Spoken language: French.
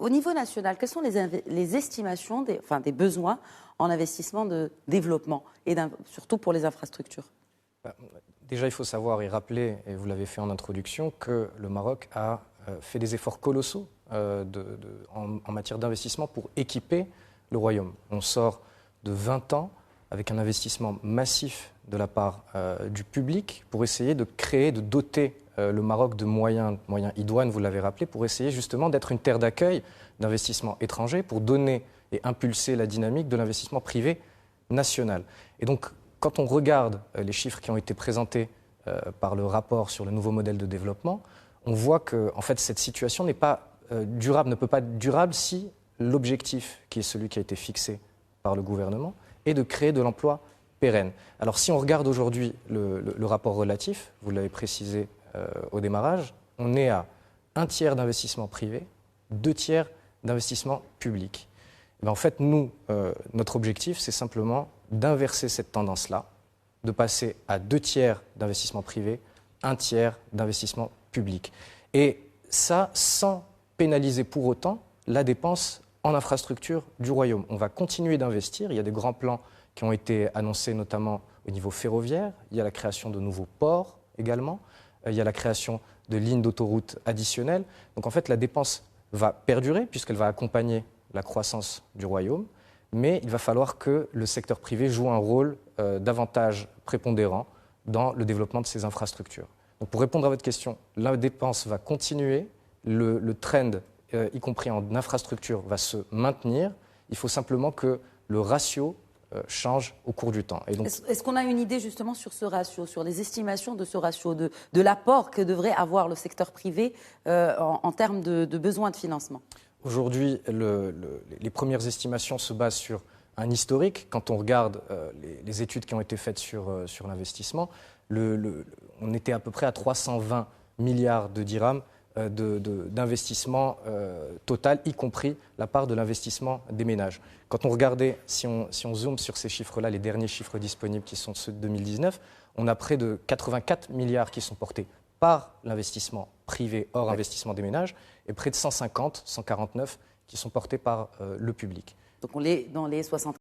Au niveau national, quelles sont les estimations des besoins en investissement de développement et surtout pour les infrastructures? Déjà, il faut savoir et rappeler, et vous l'avez fait en introduction, que le Maroc a fait des efforts colossaux en matière d'investissement pour équiper le royaume. On sort de 20 ans avec un investissement massif de la part du public pour essayer de créer, de doter le Maroc de moyens idoines, vous l'avez rappelé, pour essayer justement d'être une terre d'accueil d'investissements étrangers, pour donner et impulser la dynamique de l'investissement privé national. Et donc, quand on regarde les chiffres qui ont été présentés par le rapport sur le nouveau modèle de développement, on voit que en fait, cette situation n'est pas durable, ne peut pas être durable si l'objectif, qui est celui qui a été fixé par le gouvernement, est de créer de l'emploi pérenne. Alors si on regarde aujourd'hui le rapport relatif, vous l'avez précisé au démarrage, on est à 1/3 d'investissement privé, 2/3 d'investissement public. Et en fait, nous, notre objectif, c'est simplement d'inverser cette tendance-là, de passer à 2/3 d'investissement privé, 1/3 d'investissement public. Et ça, sans pénaliser pour autant la dépense en infrastructure du royaume. On va continuer d'investir. Il y a des grands plans qui ont été annoncés, notamment au niveau ferroviaire. Il y a la création de nouveaux ports également. Il y a la création de lignes d'autoroutes additionnelles. Donc en fait, la dépense va perdurer puisqu'elle va accompagner la croissance du royaume. Mais il va falloir que le secteur privé joue un rôle davantage prépondérant dans le développement de ces infrastructures. Donc pour répondre à votre question, la dépense va continuer, le trend, y compris en infrastructure, va se maintenir. Il faut simplement que le ratio change au cours du temps. Est-ce qu'on a une idée justement sur ce ratio, sur les estimations de ce ratio, de l'apport que devrait avoir le secteur privé en termes de besoins de financement? Aujourd'hui, les premières estimations se basent sur un historique. Quand on regarde les études qui ont été faites sur l'investissement, on était à peu près à 320 milliards de dirhams d'investissement total, y compris la part de l'investissement des ménages. Quand on regardait, si on zoome sur ces chiffres-là, les derniers chiffres disponibles qui sont ceux de 2019, on a près de 84 milliards qui sont portés par l'investissement privé hors investissement des ménages et près de 149 qui sont portés par le public. Donc on est dans les 60